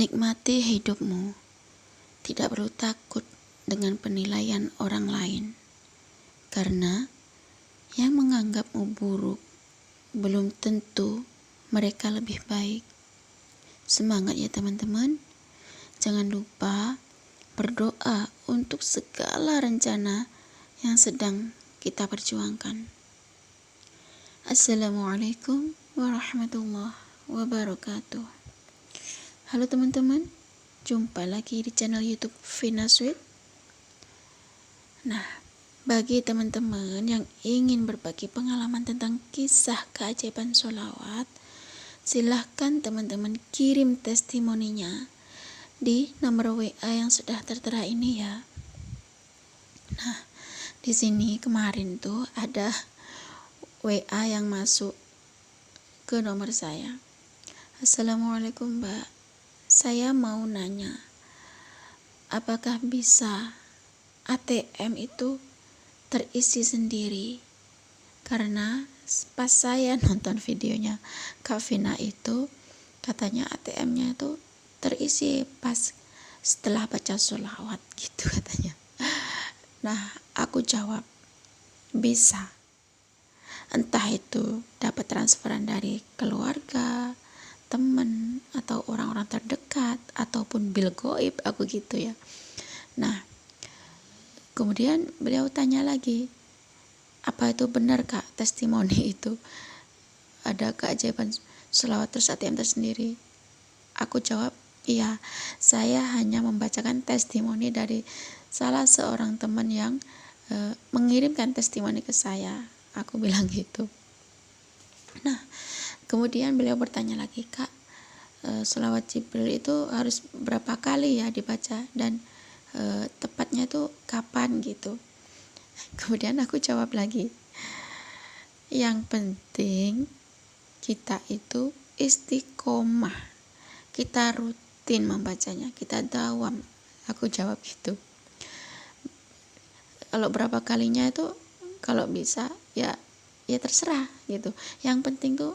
Nikmati hidupmu, tidak perlu takut dengan penilaian orang lain, karena yang menganggapmu buruk belum tentu mereka lebih baik. Semangat ya teman-teman, jangan lupa berdoa untuk segala rencana yang sedang kita perjuangkan. Assalamualaikum warahmatullahi wabarakatuh. Halo teman-teman, jumpa lagi di channel YouTube Vina Sweet. Nah, bagi teman-teman yang ingin berbagi pengalaman tentang kisah keajaiban sholawat, silahkan teman-teman kirim testimoninya di nomor WA yang sudah tertera ini ya. Nah, di sini kemarin tuh ada WA yang masuk ke nomor saya. Assalamualaikum Mbak, saya mau nanya, apakah bisa ATM itu terisi sendiri? Karena pas saya nonton videonya Kak Vina itu, katanya ATM-nya itu terisi pas setelah baca sholawat gitu katanya. Nah, aku jawab, bisa. Entah itu dapat transferan dari keluarga, teman, atau orang-orang terdekat, ataupun bil goib, aku gitu ya. Nah, kemudian beliau tanya lagi, apa itu benar Kak testimoni itu? Ada keajaiban sholawat terus ATM tersendiri? Aku jawab, iya, saya hanya membacakan testimoni dari salah seorang teman yang mengirimkan testimoni ke saya. Aku bilang gitu. Nah, kemudian beliau bertanya lagi, Kak, sholawat Jibril itu harus berapa kali ya dibaca, dan tepatnya itu kapan gitu. Kemudian aku jawab lagi, yang penting kita itu istiqomah, kita rutin membacanya, kita dawam. Aku jawab gitu. Kalau berapa kalinya itu, kalau bisa ya terserah gitu. Yang penting tuh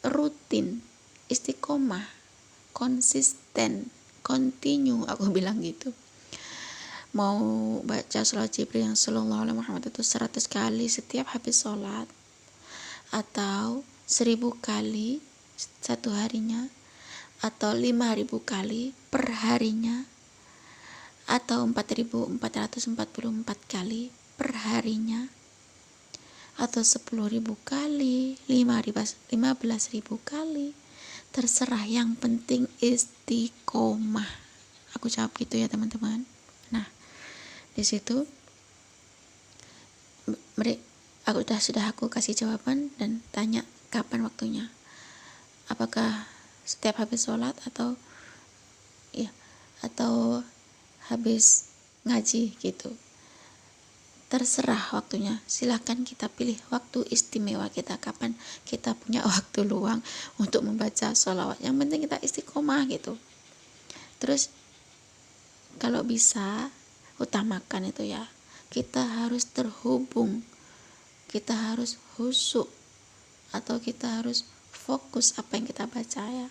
rutin, istiqomah, konsisten, continue, aku bilang gitu. Mau baca sholawat Jibril yang sallallahu alaihi Muhammad itu 100 kali setiap habis sholat, atau 1000 kali satu harinya, atau 5000 kali per harinya, atau 4444 kali per harinya, atau 10.000 kali, 15.000 kali, terserah, yang penting istiqomah. Aku jawab gitu ya teman-teman. Nah, di situ aku kasih jawaban dan tanya kapan waktunya, apakah setiap habis sholat atau habis ngaji gitu. Terserah waktunya, silahkan kita pilih waktu istimewa kita, kapan kita punya waktu luang untuk membaca sholawat. Yang penting kita istiqomah gitu. Terus kalau bisa utamakan itu ya, kita harus terhubung, kita harus khusyuk, atau kita harus fokus apa yang kita baca ya.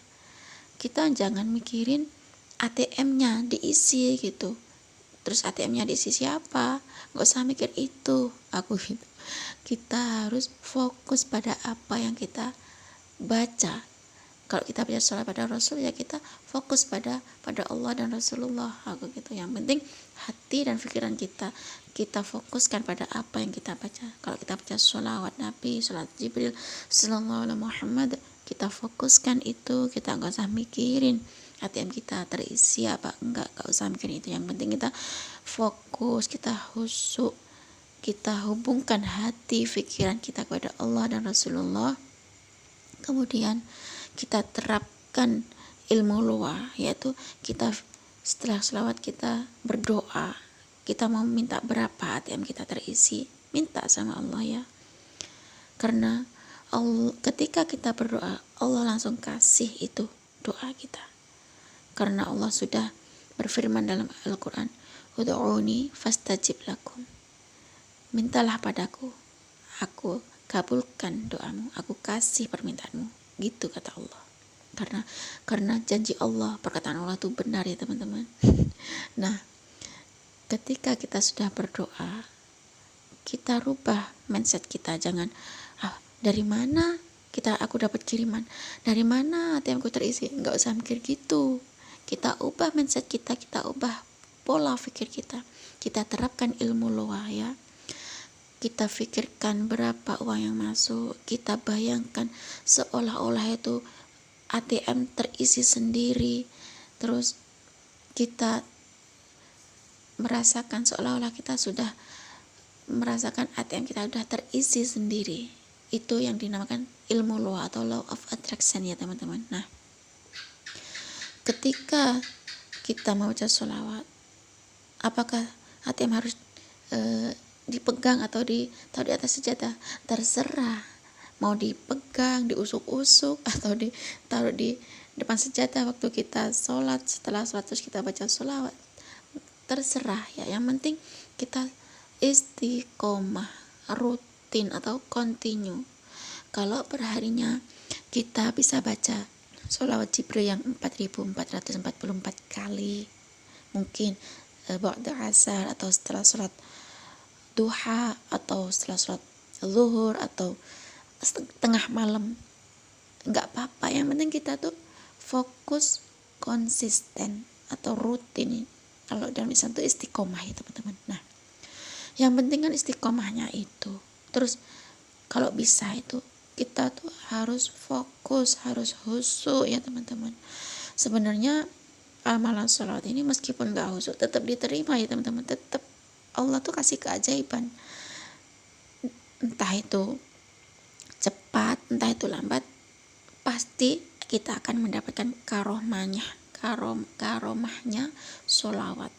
Kita jangan mikirin ATM-nya diisi gitu, terus ATM-nya diisi siapa, gak usah mikir itu, aku gitu. Kita harus fokus pada apa yang kita baca. Kalau kita baca sholawat pada Rasul, ya kita fokus pada Allah dan Rasulullah, aku gitu. Yang penting hati dan pikiran kita fokuskan pada apa yang kita baca. Kalau kita baca sholawat Nabi, sholawat Jibril sallallahu alaihi Muhammad, kita fokuskan itu, kita gak usah mikirin ATM kita terisi apa enggak, gak usah mikirin itu. Yang penting kita fokus, kita khusyuk, kita hubungkan hati pikiran kita kepada Allah dan Rasulullah. Kemudian kita terapkan ilmu luar, yaitu kita setelah sholawat kita berdoa, kita mau minta berapa ATM kita terisi, minta sama Allah ya. Karena ketika kita berdoa, Allah langsung kasih itu doa kita. Karena Allah sudah berfirman dalam Al-Quran, ud'uni fastajib lakum, mintalah padaku, aku kabulkan doamu, aku kasih permintaanmu, gitu kata Allah. karena janji Allah, perkataan Allah itu benar ya teman-teman. Nah, ketika kita sudah berdoa, kita rubah mindset kita. Jangan dari mana aku dapat kiriman, dari mana ATM ku terisi, nggak usah mikir gitu. Kita ubah mindset kita ubah pola pikir kita terapkan ilmu loa ya. Kita pikirkan berapa uang yang masuk, kita bayangkan seolah-olah itu ATM terisi sendiri, terus kita merasakan seolah-olah kita sudah merasakan ATM kita sudah terisi sendiri. Itu yang dinamakan ilmu law atau law of attraction ya teman-teman. Nah, ketika kita membaca sholawat, apakah ATM harus dipegang atau ditaruh di atas sajadah? Terserah, mau dipegang, diusuk-usuk, atau ditaruh di depan sajadah waktu kita sholat. Setelah sholat terus kita baca sholawat, terserah ya. Yang penting kita istiqomah, rutin atau continue. Kalau perharinya kita bisa baca sholawat Jibril yang 4444 kali, mungkin ba'da asar atau setelah sholat duha atau setelah sholat zuhur atau tengah malam, nggak apa-apa. Yang penting kita tuh fokus, konsisten atau rutin. Kalau dalam Islam itu istiqomah ya teman-teman. Nah, yang penting kan istiqomahnya itu. Terus kalau bisa itu kita tuh harus fokus, harus khusyuk ya teman-teman. Sebenarnya amalan sholat ini meskipun gak khusyuk tetap diterima ya teman-teman. Tetap Allah tuh kasih keajaiban, entah itu cepat, entah itu lambat, pasti kita akan mendapatkan karomahnya sholawat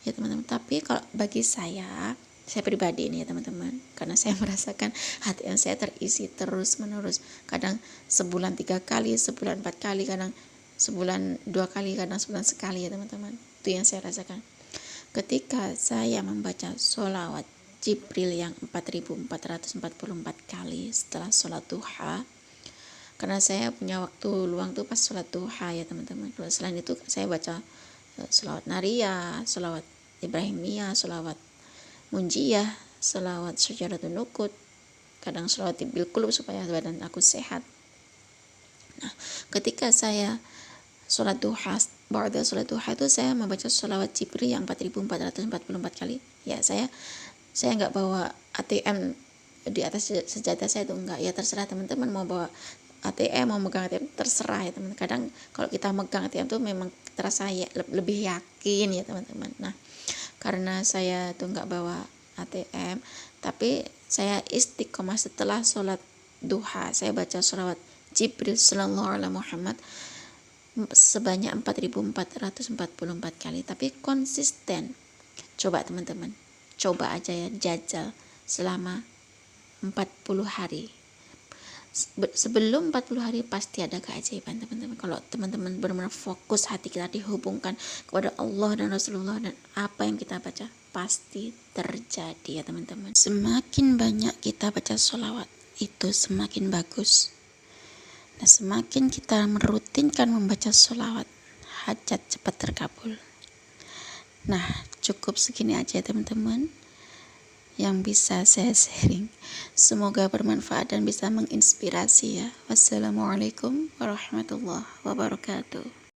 ya teman-teman. Tapi kalau bagi saya pribadi ini ya teman-teman, karena saya merasakan hati saya terisi terus menerus, kadang sebulan 3 kali, sebulan 4 kali, kadang sebulan 2 kali, kadang sebulan sekali ya teman-teman. Itu yang saya rasakan ketika saya membaca sholawat Jibril yang 4444 kali setelah sholat duha. Karena saya punya waktu luang tuh pas sholat duha ya teman-teman. Selain itu saya baca sholawat nariyah, sholawat ibrahimiyah, sholawat munjiyah, sholawat syajaratul nukut, kadang sholawat bil qulub supaya badan aku sehat. Nah, ketika saya sholat duha, ba'da sholat duha itu saya membaca sholawat Jibril yang 4444 kali. Ya, saya nggak bawa ATM di atas sejadah saya itu enggak. Ya terserah teman-teman mau bawa ATM, mau megang ATM, terserah ya teman-teman. Kadang kalau kita megang ATM tuh memang terasa lebih yakin ya teman-teman. Nah, karena saya tuh nggak bawa ATM, tapi saya istiqomah setelah sholat duha, saya baca sholawat Jibril sallallahu alaihi Muhammad sebanyak 4444 kali, tapi konsisten. Coba teman-teman, coba aja ya, jajal selama 40 hari. Sebelum 40 hari pasti ada keajaiban teman-teman. Kalau teman-teman benar-benar fokus, hati kita dihubungkan kepada Allah dan Rasulullah, dan apa yang kita baca pasti terjadi ya teman-teman. Semakin banyak kita baca sholawat itu semakin bagus. Nah, semakin kita merutinkan membaca sholawat, hajat cepat terkabul. Nah, cukup segini aja ya teman-teman yang bisa saya sharing. Semoga bermanfaat dan bisa menginspirasi ya. Wassalamualaikum warahmatullahi wabarakatuh.